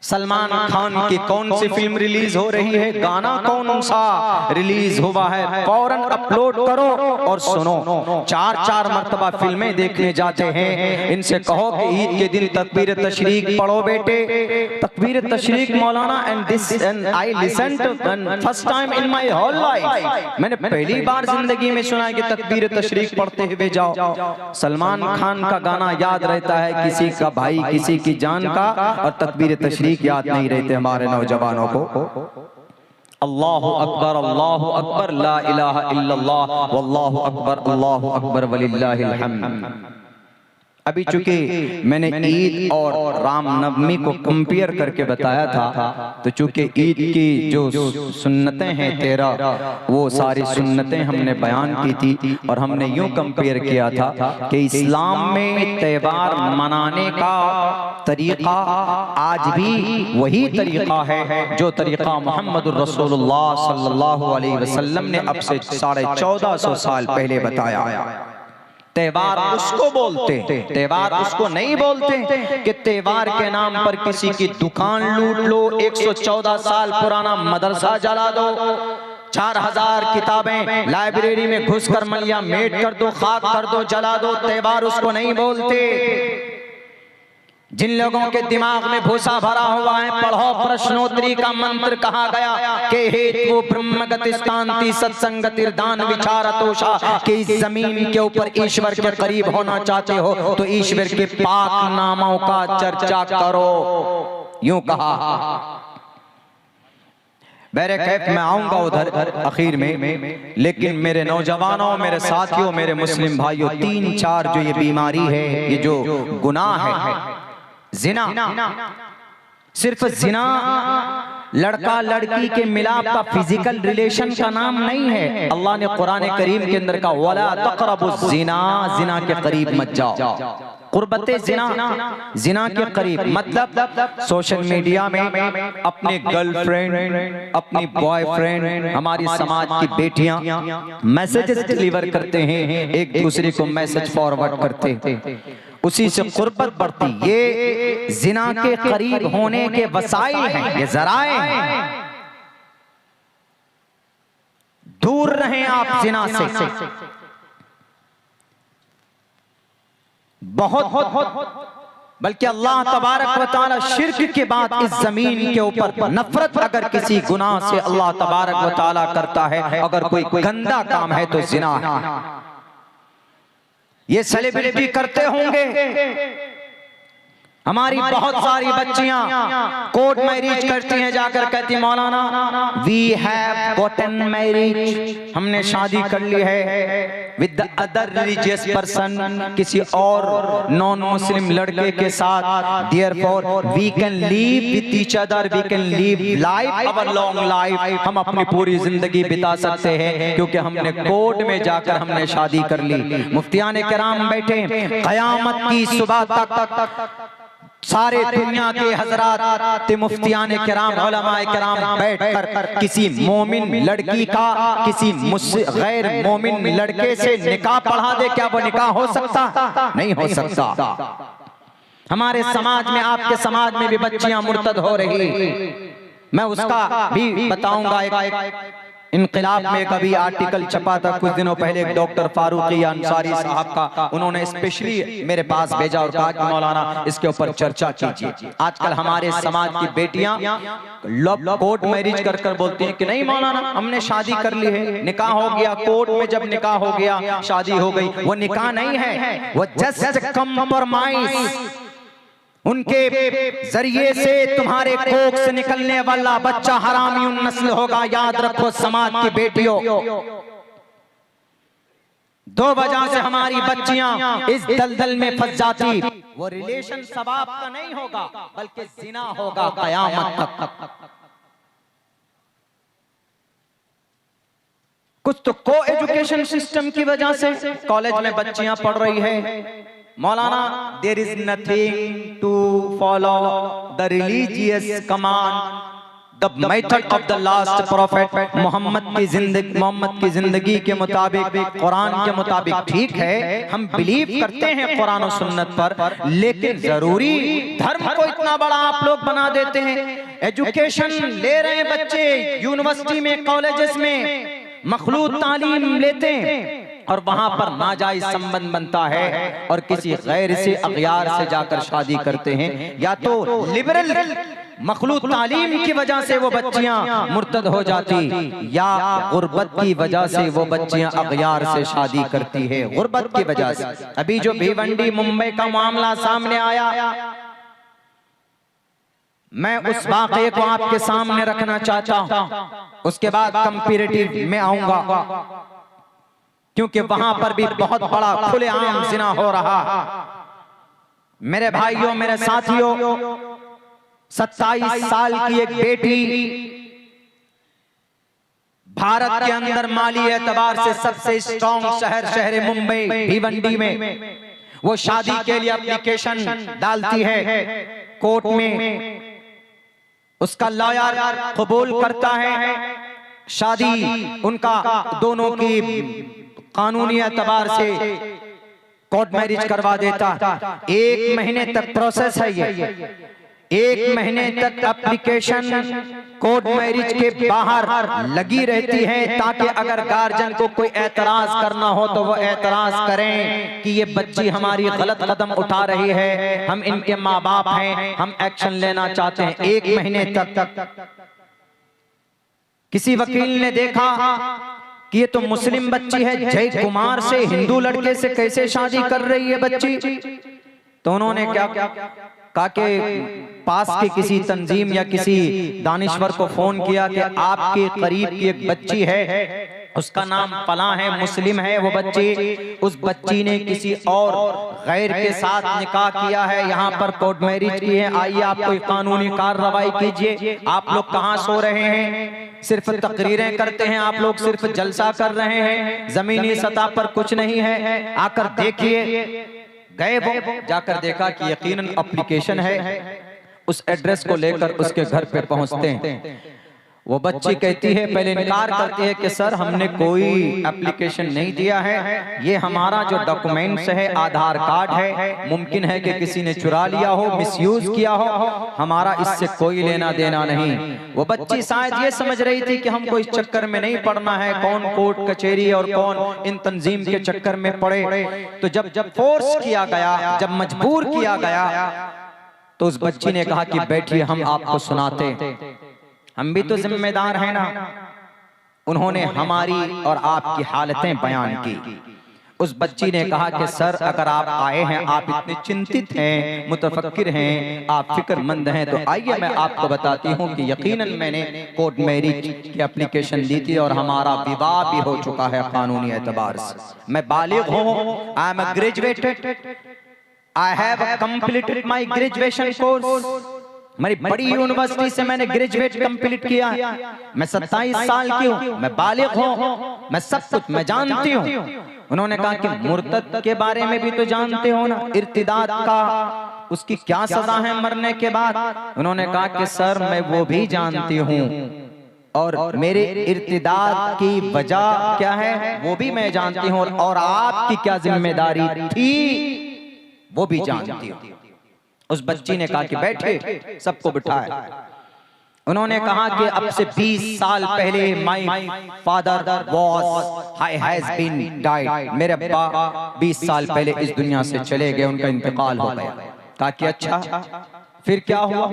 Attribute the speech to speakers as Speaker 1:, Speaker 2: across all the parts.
Speaker 1: सलमान खान की कौन सी film release हो रही है, गाना कौन सा रिलीज हुआ है, फौरन अपलोड करो और सुनो। 4-4 मरतबा फिल्में देखने जाते हैं। इनसे कहो कि ईद के दिन तकबीर तशरीक पढ़ो बेटे, तकबीर तशरीक मौलाना। And this and I listen to first time in my whole life, मैंने पहली बार जिंदगी में सुना है कि तकबीर तशरीक पढ़ते हुए जाओ। सलमान खान का गाना याद रहता है किसी का भाई किसी की जान का, और तकबीर तशरीक याद नहीं रहते हमारे नौजवानों को। अल्लाहु अकबर ला इलाहा इल्लल्लाह वल्लाहु अकबर वलिल्लाहिल हम्द। अभी चूंकि मैंने ईद और रामनवमी को कंपेयर करके बताया था, तो चूंकि ईद की जो सुन्नतें हैं 13, वो सारी सुन्नतें हमने बयान की थी और हमने यूं कंपेयर किया था कि इस्लाम में त्योहार मनाने का तरीका आज भी वही तरीका है जो तरीका मोहम्मदुर रसूलुल्लाह सल्लल्लाहु अलैहि वसल्लम ने अब से 1450 साल पहले बताया। त्योहार उसको बोलते, त्योहार उसको नहीं बोलते कि त्योहार के नाम पर किसी की दुकान लूट लो, 114 साल पुराना मदरसा जला दो, 4000 किताबें लाइब्रेरी में घुसकर मलिया मेट कर दो, खाक कर दो, जला दो। त्योहार उसको नहीं बोलते। जिन लोगों के दिमाग में भूसा भरा हुआ है, पढ़ो प्रश्नोत्तरी का मंत्र कहा गया कि हेतु ब्रह्मगति स्थांति सत्संगतिर दान विचारतोषा, कि इस जमीन के ऊपर ईश्वर के करीब होना चाहते हो तो ईश्वर के पाक नामों का चर्चा करो, यूं कहा। मेरे कैफ में आऊंगा उधर आखिर में, लेकिन मेरे नौजवानों, मेरे साथियों, मेरे मुस्लिम भाइयों, 3-4 जो ये बीमारी है, ये जो गुनाह है, जिना, सिर्फ जिना लड़का लड़की के मिलाप का फिजिकल रिलेशन का नाम नहीं है। अल्लाह ने कुरान करीम के अंदर कहा वला तक़रबुज़ जिना, जिना के करीब मत जाओ। कुर्बते जिना, जिना के करीब मतलब सोशल मीडिया में अपने गर्लफ्रेंड, अपनी बॉयफ्रेंड, हमारी समाज की बेटियां मैसेजेस डिलीवर करते हैं, एक दूसरे को मैसेज फॉरवर्ड करते हैं, उसी से कुर्बत बढ़ती। ये जिना के करीब होने के वसाइल हैं, ये जराए हैं। दूर रहें आप जिना से। बहुत बल्कि अल्लाह तबारक व तआला शिर्क के बाद इस जमीन के ऊपर नफरत अगर किसी गुनाह से अल्लाह तबारक व तआला करता है, अगर कोई गंदा काम है तो जिना है। ये सेलिब्रिटी करते होंगे, हमारी बहुत सारी बच्चियां कोर्ट मैरिज करती हैं, जाकर कहती मौलाना वी हैव गॉटन मैरिज, हमने शादी कर ली है with the other religious person, किसी और नॉन मुस्लिम लड़के के साथ। Therefore we can live with each other, we can live life our long life, हम अपनी पूरी जिंदगी बिता सकते हैं क्योंकि हमने कोर्ट में जाकर हमने शादी कर ली। मुफ्तियान किराम बैठे, क़यामत की सुबह तक सारे दुनिया के हजरात मुफ्तियान किराम उलमाए किराम बैठकर किसी मोमिन लड़की का किसी गैर मोमिन लड़के से निकाह पढ़ा दे, क्या वो निकाह हो सकता? नहीं हो सकता। हमारे समाज में, आपके समाज में भी बच्चियां मुर्तद हो रही, मैं उसका भी बताऊंगा। एक इनकलाब में कभी आर्टिकल छपा था कुछ दिनों पहले, एक डॉक्टर फारूकी अंसारी साहब का, उन्होंने स्पेशली मेरे पास भेजा और कहा कि मौलाना इसके ऊपर चर्चा कीजिए। आजकल हमारे समाज की बेटियां कोर्ट मैरिज कर कर बोलती हैं कि नहीं मौलाना हमने शादी कर ली है, निकाह हो गया, कोर्ट में जब निकाह हो गया शादी हो गई। वो निकाह नहीं है, वो जस्ट कंप्रोमाइज। उनके जरिए से तुम्हारे कोख से निकलने वाला बच्चा हरामी नस्ल होगा। याद रखो समाज की बेटियों, 2 वजह से हमारी बच्चियां इस दलदल में फंस जाती। वो रिलेशन सबाब का नहीं होगा बल्कि जिना होगा कयामत तक। कुछ तो को एजुकेशन सिस्टम की वजह से कॉलेज में बच्चियां पढ़ रही है मौलाना there is nothing to follow the religious command, the method of the last prophet, Mohammed की जिंदगी के मुताबिक, कुरान के मुताबिक। ठीक है, हम बिलीव करते हैं कुरान और सुन्नत पर, लेकिन जरूरी धर्म को इतना बड़ा आप लोग बना देते हैं। एजुकेशन ले रहे हैं बच्चे यूनिवर्सिटी में, कॉलेजेस में, मखलूत तालीम लेते हैं और वहां पर नाजायज संबंध बनता है और किसी गैर से, अगयार से जाकर शादी करते हैं। या तो लिबरल मखलूत तालीम की वजह से वो बच्चियां मुर्तद हो जाती, या गुर्बत की वजह से वो बच्चियां अगयार से शादी करती है, गुर्बत की वजह से। अभी जो भिवंडी मुंबई का मामला सामने आया, मैं उस वाक़े को आपके सामने रखना चाहता हूं, उसके बाद कंपैरेटिव में आऊंगा, क्योंकि वहां पर भी बहुत बड़ा खुलेआम जिना हो रहा। मेरे भाइयों, मेरे साथियों, 27 साल की एक बेटी भारत के अंदर माली एतबार से सबसे स्ट्रॉन्ग शहर मुंबई भिवंडी में, वो शादी के लिए एप्लीकेशन डालती है कोर्ट में, उसका लॉयर कबूल करता है, शादी उनका दोनों की कानूनी एतबार से कोर्ट मैरिज करवा देता। 1 महीने तक प्रोसेस है ये, 1 महीने तक एप्लीकेशन कोर्ट मैरिज के बाहर लगी रहती है, ताकि अगर गार्जियन को कोई एतराज करना हो तो वो एतराज करें कि ये बच्ची हमारी गलत कदम उठा रही है, हम इनके माँ बाप हैं, हम एक्शन लेना चाहते हैं। 1 महीने तक किसी वकील ने देखा कि ये तो मुस्लिम बच्ची है, जय कुमार से, हिंदू लड़के से कैसे शादी कर रही है बच्ची। तो उन्होंने क्या कहा कि पास के किसी तंजीम या किसी दानिश्वर को फोन किया कि आपके करीब की एक बच्ची है, उसका नाम फला है, मुस्लिम है वो बच्ची, उस बच्ची ने किसी और गैर के साथ निकाह किया है, यहाँ पर कोर्ट मैरिज की है, आइए आप कोई कानूनी कार्रवाई कीजिए। आप लोग कहाँ सो रहे हैं, सिर्फ तकरीरें करते हैं आप लोग, सिर्फ जलसा कर रहे हैं, जमीनी सतह पर कुछ नहीं है, आकर देखिए। गए वो, जाकर देखा कि यकीनन एप्लीकेशन है। उस एड्रेस को लेकर उसके घर पे पहुंचते हैं, वो बच्ची कहती है, पहले इनकार करती है कि सर हमने कोई एप्लीकेशन नहीं दिया है, ये हमारा जो डॉक्यूमेंट्स है आधार कार्ड है, मुमकिन है कि किसी ने चुरा लिया हो, मिसयूज किया हो, हमारा इससे कोई लेना देना नहीं। वो बच्ची शायद ये समझ रही थी कि हमको इस चक्कर में नहीं पड़ना है, कौन कोर्ट कचहरी और कौन इन तंजीम के चक्कर में पड़े। तो जब फोर्स किया गया, जब मजबूर किया गया, तो उस बच्ची ने कहा कि बैठिए हम आपको सुनाते, हम भी तो जिम्मेदार हैं ना। उन्होंने हमारी और आपकी हालतें बयान की। उस बच्ची ने कहा कि सर अगर आप आए हैं, आप इतने चिंतित हैं, मुतफक्किर हैं, आप फिक्रमंद हैं, तो आइए मैं आपको बताती हूँ कि यकीनन मैंने कोर्ट मैरिज की एप्लीकेशन दी थी और हमारा विवाह भी हो चुका है कानूनी एतबार से। मैं बालिग हूँ, I am a graduated, I have completed my graduation course, मेरी बड़ी यूनिवर्सिटी से मैंने ग्रेजुएट कंप्लीट किया। मैं 27 साल की हूँ, मैं बालिग हूँ, मैं सब कुछ मैं जानती हूँ। उन्होंने कहा कि मुर्तद के बारे में भी तो जानते हो ना, इर्तिदाद का, उसकी क्या सजा है मरने के बाद। उन्होंने कहा कि सर मैं वो भी जानती हूँ और मेरे इर्तिदाद की वजह क्या है वो भी मैं जानती हूँ, और आपकी क्या जिम्मेदारी थी वो भी जानती हूँ। उस बच्ची ने कहा कि बैठे, सबको बिठाया। उन्होंने कहा कि अब से 20 साल पहले my father has been died, मेरे अब्बा 20 साल पहले इस दुनिया से चले गए, उनका इंतकाल हो गया। कहा कि अच्छा फिर क्या हुआ।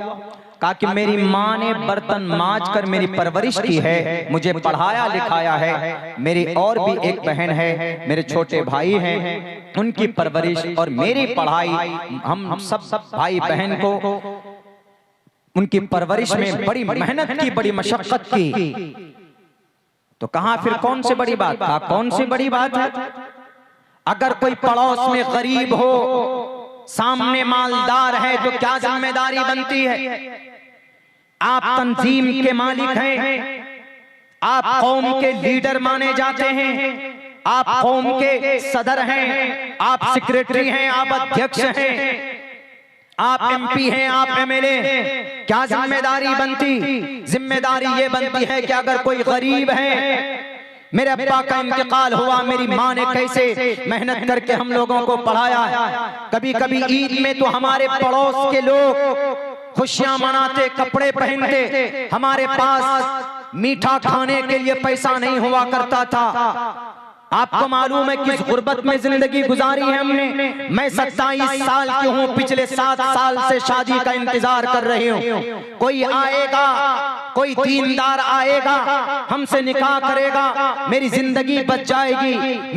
Speaker 1: कहा कि मेरी माँ ने बर्तन मांज कर मेरी परवरिश की है, मुझे पढ़ाया लिखाया है, मेरी और भी एक बहन है, मेरे छोटे भाई हैं, उनकी परवरिश और मेरी पढ़ाई, हम सब भाई बहन को उनकी परवरिश में बड़ी मेहनत की, बड़ी मशक्कत की। तो कहा फिर कौन सी बड़ी बात। कहा कौन सी बड़ी बात है, अगर कोई पड़ोस में गरीब हो, सामने मालदार है, तो क्या जिम्मेदारी बनती है। आप तंजीम के मालिक हैं, आप कौम के लीडर माने जाते हैं, आप कौम के सदर हैं, आप सेक्रेटरी हैं, आप अध्यक्ष हैं, आप एमपी हैं, आप एमएलए हैं, क्या जिम्मेदारी बनती? जिम्मेदारी ये बनती है कि अगर कोई गरीब है, मेरे अब्बा का इंतकाल हुआ, मेरी माँ ने कैसे मेहनत करके हम लोगों को पढ़ाया, कभी कभी ईद में तो हमारे पड़ोस के लोग खुशियां मनाते, कपड़े पहनते, हमारे पास मीठा खाने के लिए पैसा नहीं हुआ करता था। आपको मालूम है किस गुर्बत में जिंदगी गुजारी है हमने। मैं 27 साल की हूँ, पिछले 7 साल से शादी का इंतजार कर रही हूँ। कोई आएगा, कोई दीनदार आएगा, हमसे निकाह करेगा, मेरी जिंदगी बच जाएगी,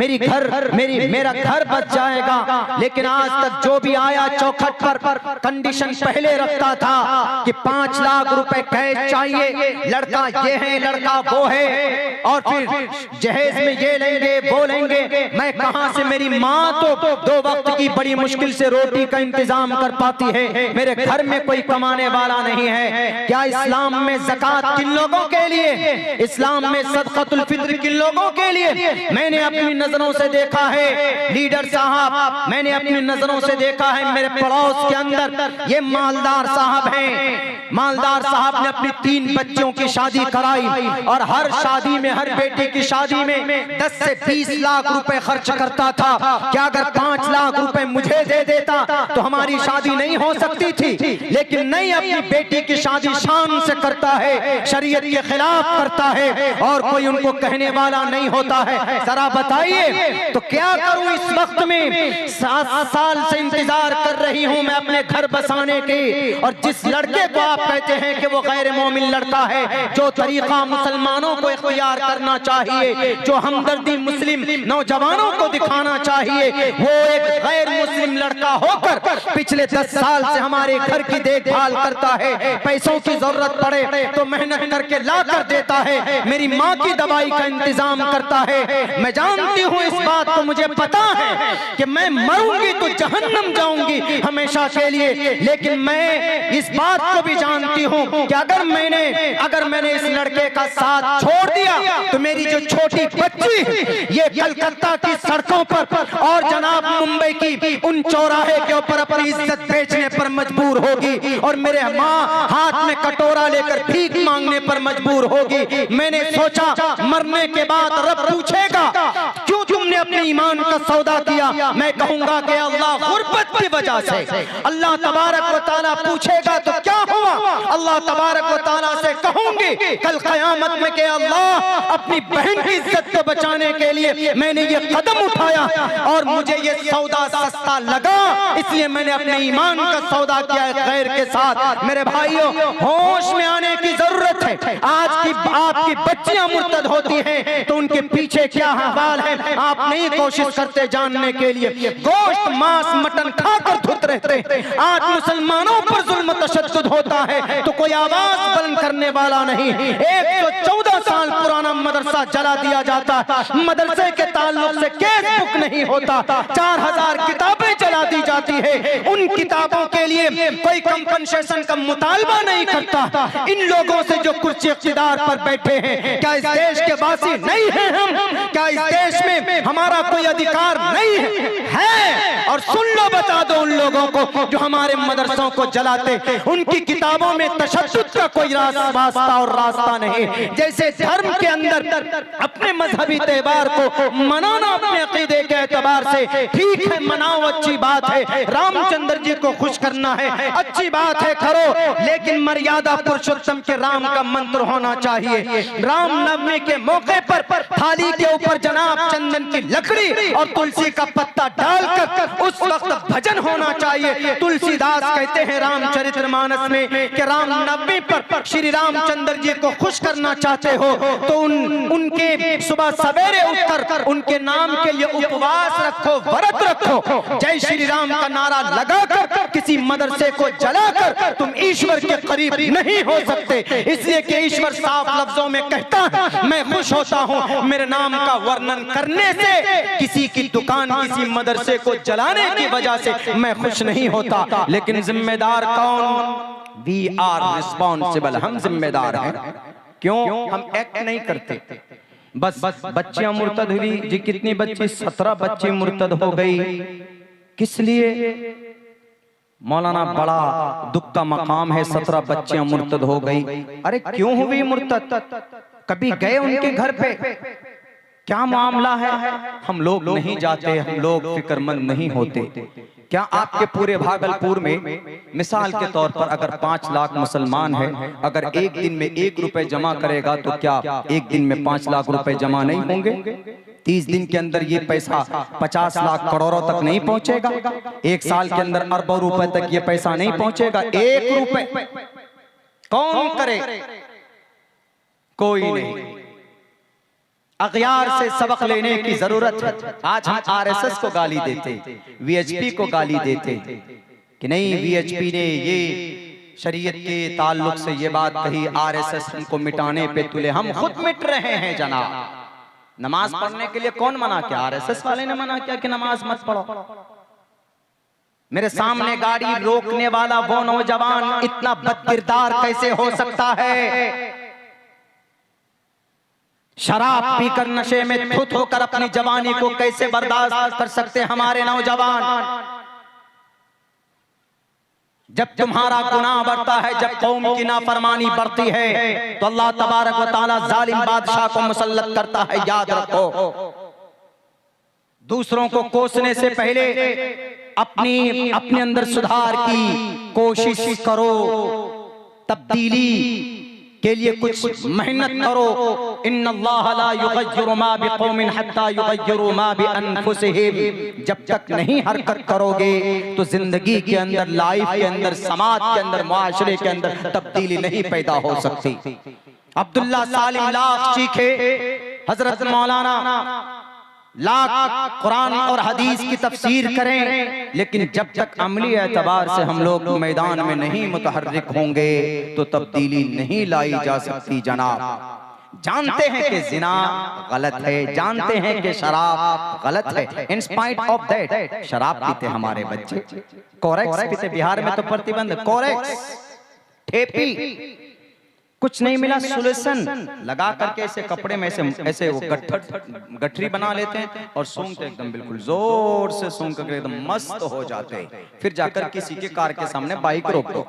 Speaker 1: मेरा घर बच जाएगा। लेकिन आज तक जो भी आया चौखट पर कंडीशन पहले रखता था कि 5 लाख रुपए कैश चाहिए, लड़का ये है, लड़का वो है, और फिर जहेज में ये लेंगे वो लेंगे। मैं कहां से, मेरी माँ तो 2 वक्त की बड़ी मुश्किल से रोटी का इंतजाम कर पाती है, मेरे घर में कोई कमाने वाला नहीं है। क्या इस्लाम में ज़कात किन लोगों के लिए, इस्लाम में सदक़तुल फित्र किन लोगों के लिए? मैंने अपनी नजरों से देखा है लीडर साहब, मैंने अपनी नजरों से देखा है मेरे पड़ोस के अंदर ये मालदार साहब हैं। मालदार साहब ने अपनी 3 बच्चों की शादी कराई और हर शादी में, हर बेटी की शादी में 10 से 20 लाख रुपए खर्च करता था। क्या अगर 5 लाख रुपए मुझे दे देता तो हमारी शादी नहीं हो सकती थी? लेकिन नहीं, अपनी बेटी की शादी शान से करता है, शरीयत के खिलाफ करता है और कोई उनको कहने वाला नहीं होता है। जरा बताइए तो क्या करूं इस वक्त में? 7 साल से इंतजार कर रही हूं मैं अपने घर बसाने के, और जिस लड़के को आप कहते हैं कि वो गैर मोमिन लड़का है, जो तरीका मुसलमानों को इख्तियार करना चाहिए, जो हमदर्दी मुस्लिम नौजवानों को दिखाना चाहिए, वो एक गैर मुस्लिम लड़का होकर पिछले 10 साल से हमारे घर की देखभाल करता है। पैसों की जरूरत पड़े तो मेहनत करके ला कर देता है, मेरी माँ की दवाई का इंतजाम करता है। मैं जानती हूँ इस बात को, मुझे पता है कि मैं मरूंगी तो जहन्नम जाऊंगी हमेशा के लिए, लेकिन मैं इस बात को भी जानती हूँ कि अगर मैंने इस लड़के का साथ छोड़ दिया तो मेरी जो छोटी बच्ची ये कलकत्ता की सड़कों पर और जनाब मुंबई की उन चौराहे के ऊपर अपनी इज्जत बेचने पर मजबूर होगी, और मेरे माँ हाथ में कटोरा लेकर भीख मांगने पर मजबूर होगी। मैंने सोचा मरने के बाद रब पूछेगा क्यों तुमने अपने ईमान का सौदा किया? मैं कहूंगा कि अल्लाह गुर्बत की वजह से। अल्लाह तबारक व तआला पूछेगा तो क्या हुआ? अल्लाह तबारक व तआला से कहूंगी कल क़यामत में कि अल्लाह अपनी बहन की इज्जत को बचाने के लिए मैंने ये कदम उठाया और मुझे ये सौदा सस्ता लगा, इसलिए मैंने अपने ईमान का सौदा किया गैर के साथ। मेरे भाइयों, होश में आने की जरूरत है। आज की आपकी बच्चियां मुर्तद होती हैं तो उनके पीछे क्या हाल है आप नहीं कोशिश करते जानने के लिए। गोश्त, मांस, मटन खाकर धुत रहते हैं। आज मुसलमानों पर जुल्म तशद्दुद होता है तो कोई आवाज बुलंद करने वाला नहीं। 114 साल पुराना मदरसा जला दिया जाता है, मदरसे के ताल्लुक से केस बुक नहीं होता। 4000 किताबें जला दी जाती है, उन किताबों के लिए कोई कंपनसेशन का मुतालबा नहीं करता। इन लोगों से जो कुर्सी इख्तिदार पर बैठे हैं, क्या इस देश के वासी नहीं हैं हम? क्या इस देश में हमारा कोई अधिकार नहीं है? और सुन लो, बता दो उन लोगों को जो हमारे मदरसों को जलाते, उनकी किताबों में तशद्दुद का कोई वास्ता और रास्ता नहीं। जैसे धर्म के अंदर अपने मजहबी त्योहार को मनाना अपने अकीदे के एतबार से ठीक है, मनाओ, अच्छी बात है। रामचंद्र जी को खुश करना है, अच्छी बात है, करो, लेकिन मर्यादा पुरुषोत्तम के राम का मंत्र होना चाहिए। राम नवमी के मौके पर थाली के ऊपर जनाब चंदन की लकड़ी और तुलसी का पत्ता डालकर उस वक्त भजन होना चाहिए। तुलसीदास कहते हैं रामचरितमानस में कि राम नवमी पर श्री रामचंद्र जी को खुश करना चाहते हो तो उनके सुबह सवेरे उठकर उनके नाम के लिए उपवास रखो, व्रत रखो, जय श्री राम का नारा लगाकर किसी मदरसे को जलाकर तुम ईश्वर के करीब नहीं हो सकते। इसलिए कि ईश्वर साफ लफ्जों में कहता है मैं खुश होता हूँ मेरे नाम का वर्णन करने से, किसी की दुकान, किसी मदरसे को जलाने की वजह से मैं खुश नहीं होता। लेकिन जिम्मेदार कौन? वी आर रिस्पॉन्सिबल, हम जिम्मेदार हैं। क्यों? हम एक्ट नहीं करते। बस बच्चियां मुर्तद हुई जी, कितनी बच्ची? 17 बच्ची मुर्तद हो गई। किस लिए? मौलाना बड़ा दुख का मकाम है, 17 बच्चियां मुर्तद हो गई। अरे क्यों हुई मुर्तद? कभी गए उनके घर पे? क्या मामला है? हम लोग नहीं जाते, हम लोग फिक्रमंद नहीं होते। क्या आपके पूरे भागलपुर में मिसाल के तौर पर अगर 5 लाख मुसलमान है, अगर एक दिन में 1 रुपए जमा करेगा तो क्या एक दिन में 5 लाख रुपए जमा नहीं होंगे? 30 दिन के अंदर ये पैसा 50 लाख करोड़ों तक नहीं पहुंचेगा? 1 साल के अंदर अरबों रुपए तक ये पैसा नहीं पहुंचेगा? 1 रुपए कौन करे? कोई नहीं। अगयार से सबक लेने की जरूरत है। आज हम आरएसएस को गाली देते, वीएचपी को गाली देते कि नहीं वीएचपी ने ये शरीयत के ताल्लुक से ये बात कही, आरएसएस हमको मिटाने पे तुले। हम खुद मिट रहे हैं जनाब। नमाज पढ़ने के लिए कौन मना किया? आरएसएस वाले ने मना किया कि नमाज मत पढ़ो। मेरे सामने गाड़ी रोकने वाला वो नौजवान इतना बदकिरदार कैसे हो सकता है? शराब पीकर नशे में धुत होकर अपनी जवानी को कैसे बर्दाश्त कर सकते हमारे नौजवान? जब तुम्हारा गुनाह बढ़ता है, जब कौम की नाफरमानी बढ़ती है, तो अल्लाह तबारक व तआला जालिम बादशाह को मुसल्लत करता है। याद रखो, दूसरों को कोसने से पहले अपने अंदर सुधार की कोशिश करो, तब्दीली के लिए कुछ मेहनत करो। इन्नल्लाह ला युगय्यिरु मा बिकौमिन हत्ता युगय्यिरु मा बिअनफुसिहिम। जब तक नहीं हरकत करोगे तो जिंदगी के अंदर, लाइफ के अंदर, समाज के अंदर, मुआशरे के अंदर तब्दीली नहीं पैदा हो सकती। अब्दुल्ला सालिम लाख चीखे, हजरत मौलाना लाख कुरान और हदीस की तफसीर करें, लेकिन जब तक अमली एतबार से हम लोग मैदान में नहीं मुतहर्रिक होंगे तो तब्दीली नहीं लाई जा सकती जनाब। जानते हैं कि जिना गलत है, जानते हैं कि शराब गलत है, इन स्पाइट ऑफ दैट शराब पीते हमारे बच्चे, कोरेक्स पीते। बिहार में तो प्रतिबंध, कोरेक्स, ठेपी, कुछ नहीं मिला सोल्यूशन लगा करके ऐसे कपड़े में ऐसे वो गठरी बना लेते हैं और सूंघते एकदम बिल्कुल जोर से सूंघ करके एकदम मस्त हो जाते हैं। फिर जाकर किसी के कार के सामने बाइक रोक दो,